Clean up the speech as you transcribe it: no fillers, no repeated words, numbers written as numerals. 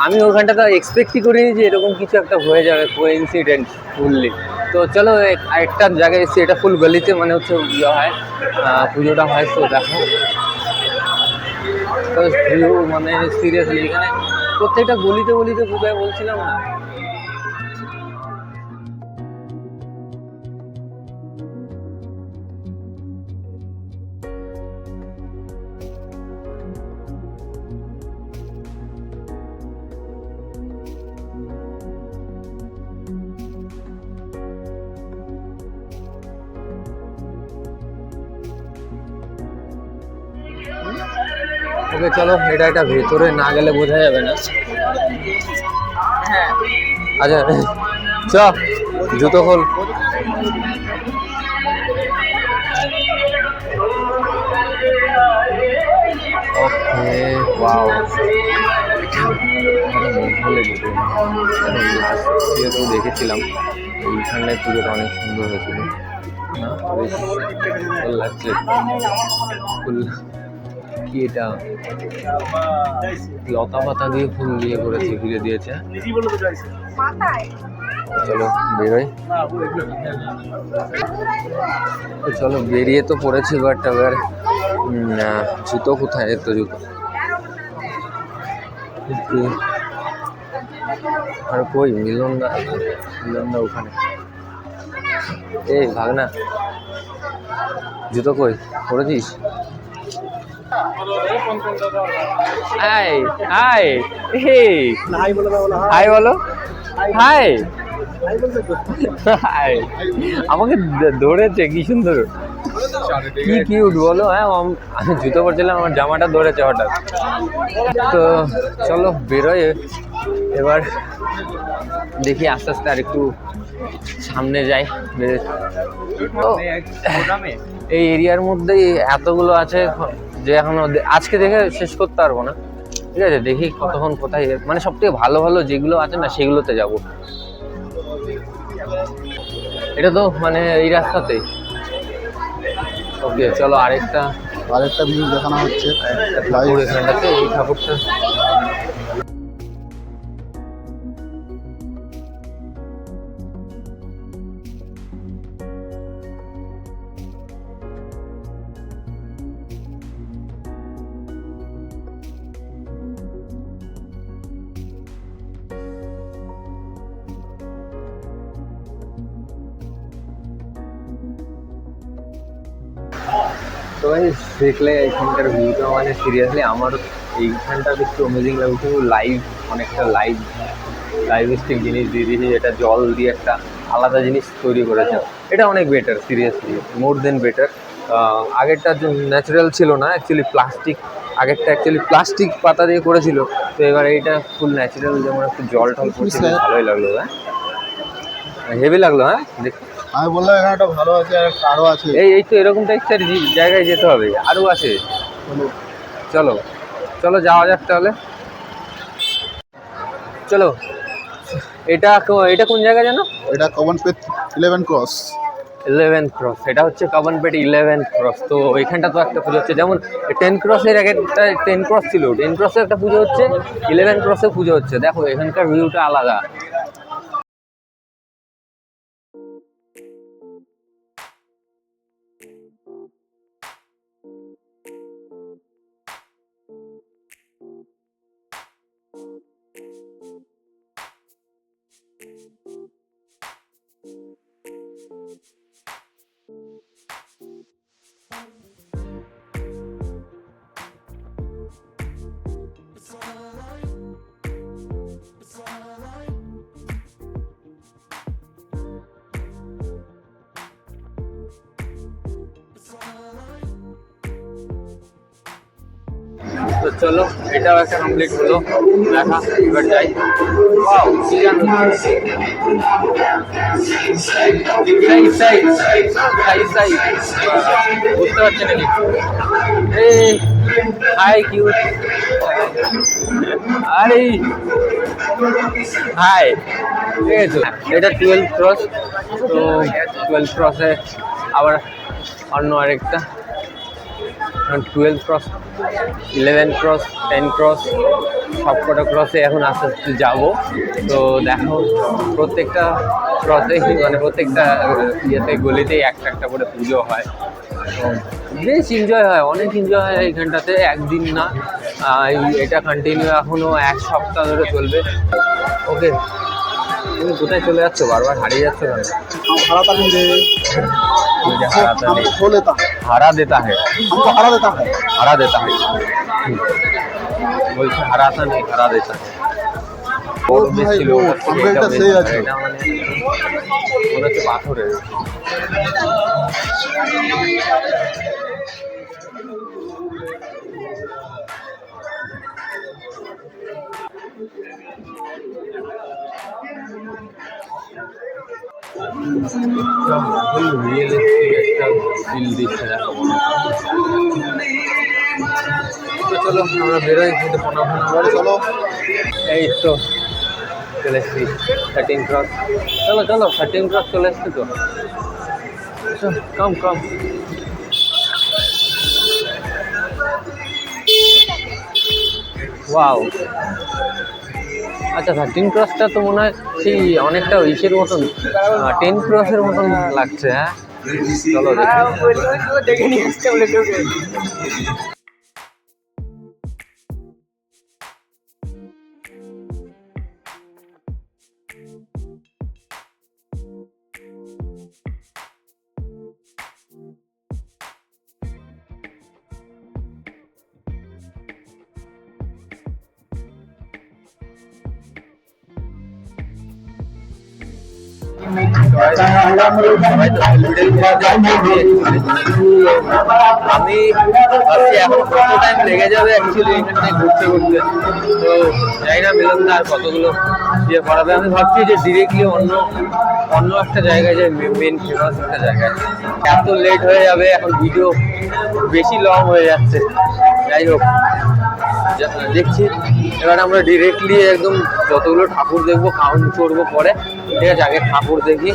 আমি ওখানটা তো এক্সপেক্টই করিনি যে এরকম কিছু একটা হয়ে যাবে, কোইন্সিডেন্ট ফুললি। তো চলো আরেকটা জায়গায় এসেছি, এটা ফুল গলিতে মানে হচ্ছে ইয়ে হয়, পুজোটা হয়। তো দেখো তো ভিউ মানে সিরিয়াসলি এখানে প্রত্যেকটা গলিতে গলিতে পুজো হয়, বলছিলাম না। ওকে চলো, এটা ভেতরে না গেলে বোঝা যাবে না। আচ্ছা চ, জুতো খোল। ওকে ওয়াও, তো দেখেছিলাম এইখানে পুজোটা অনেক সুন্দর হয়েছিল না, বেশ ভালো লাগছে। ফুল কি এটা, লতা পাতা দিয়ে ফুল দিয়ে করেছে, ঘিরে দিয়েছে। চলো বেরোই। চলো বেরিয়ে তো পড়েছি, বাট এবার জুতো কোথায়? তো জুতো আর কই? মিলন দা ওখানে। এই ভাগ না, জুতো কই পড়েছিস? হাই হাই, হাই বলো, হাই হাই। আমাকে ধরেছে, কি সুন্দর, কি কিউট বলো। হ্যাঁ আমি জুতো পরছিলাম, আমার জামাটা ধরেছে হঠাৎ। তো চলো বেরোয় এবার, দেখি আস্তে আস্তে আর একটু সামনে যাই। এই এরিয়ার মধ্যেই এতগুলো আছে যে এখনো আজকে দেখে শেষ করতে পারবো না। ঠিক আছে, দেখি কতক্ষণ কোথায়, মানে সব থেকে ভালো ভালো যেগুলো আছে না সেগুলোতে যাব। এটা তো মানে এই রাস্তাতেই। ওকে চলো, আরেকটা জিনিস দেখানো হচ্ছে ঠাকুর এখানটাতে, এই ঠাকুরটা। তো ভাই দেখলে এখানকার ভিউটা, মানে সিরিয়াসলি আমার এইখানটা একটু অ্যামেজিং লাগছে। লাইভ, অনেকটা লাইভিস্টিক জিনিস দিয়ে দিয়েছে, এটা জল দিয়ে একটা আলাদা জিনিস তৈরি করেছে। এটা অনেক বেটার, সিরিয়াসলি মোর দেন বেটার। আগেরটা যে ন্যাচারাল ছিল না, অ্যাকচুয়ালি প্লাস্টিক, আগেরটা অ্যাকচুয়ালি প্লাস্টিক পাতা দিয়ে করেছিল। তো এবার এইটা ফুল ন্যাচারাল, যেমন একটু জল টল পড়ছে, ভালোই লাগলো। হ্যাঁ হেভি লাগলো। হ্যাঁ আমি বললাম এখানে একটা ভালো আছে, আর একটা আরো আছে। এই তো এরকম টাইপের জায়গায় যেতে হবে, আরও আছে। চলো চলো যাওয়া যাক তাহলে, চলো। এটা কোন জায়গা জানো? এটা কমনপেট 11 ক্রস। 11th ক্রস, এটা হচ্ছে কাবানপেট 11th ক্রস। তো এখানটা তো একটা পুজো হচ্ছে, যেমন 10 ক্রসের একটা 10 ক্রস ছিল, 10 ক্রসে একটা পুজো হচ্ছে, 11 ক্রসে পুজো হচ্ছে। দেখো এখানকার ভিউটা আলাদা। তো চলো, এটাও একটা কমপ্লিট হলো দেখা, এবার যাই। ওয়াও, কি জানো, বুঝতে পারছি নাকি? এই হাই কিউট, আরে হাই, ঠিক আছে। এটা 12 ক্রস। তো 12 ক্রসে আবার অন্য আরেকটা 12 ক্রস, 11 ক্রস, 10 ক্রস, সবকটা ক্রসে এখন আস্তে আস্তে যাবো। তো দেখো প্রত্যেকটা ক্রসেই মানে প্রত্যেকটা ইয়েতে গলিতেই একটা একটা করে পুজো হয়। তো বেশ এনজয় হয়, অনেক এনজয় হয় এইখানটাতে, একদিন না। এটা কন্টিনিউ এখনো 1 সপ্তাহ ধরে চলবে। ওকে, তুমি কোথায় চলে যাচ্ছ? বারবার হারিয়ে যাচ্ছ কেন? हराता नहीं रे, मुझे हराता नहीं, हमको खो लेता है, हरा देता है, हमको हरा देता है। हरा देता है। বলছে হারাতা নেই, হারা দেতা है। বড় বেশ ভাই, ছিল, ও, ওটার থেকে আমরা এটা এটা বেশ সেই ভালো। আছে। এটা মানে মনে হচ্ছে পাথরের। রিয়েলিস্টিক একটা ফিল দিচ্ছে। তো চলো আমরা বেরোই, কিন্তু ফোনা ফোনা করে। চলো এই তো চলে এসছি 13 ক্রস। চলো চলো 13 ক্রস চলে এসছি তো। কম কম। ওয়াও, আচ্ছা 13 ক্রসটা তো মনে হয় সেই অনেকটা ইসের মতন, 10 ক্রসের মতন লাগছে। হ্যাঁ চলো দেখে নিয়ে আসতে বলে। আমি ভাবছি এখন কত টাইম লেগে যাবে অ্যাকচুয়ালি এখানটায় ঘুরতে ঘুরতে। তো জানি না মিলনদা আর কতগুলো ইয়ে করাবে। আমি ভাবছি যে ডিরেক্টলি অন্য একটা জায়গায় যাই, মেন ফেমাস একটা জায়গায়। এত লেট হয়ে যাবে, এখন ভিডিও বেশি লং হয়ে যাচ্ছে। যাই হোক দেখছি এবার আমরা ডিরেক্টলি একদম যতগুলো ঠাকুর দেখবো কাউন্ট করবো পরে। ঠিক আছে, আগে ঠাকুর দেখি।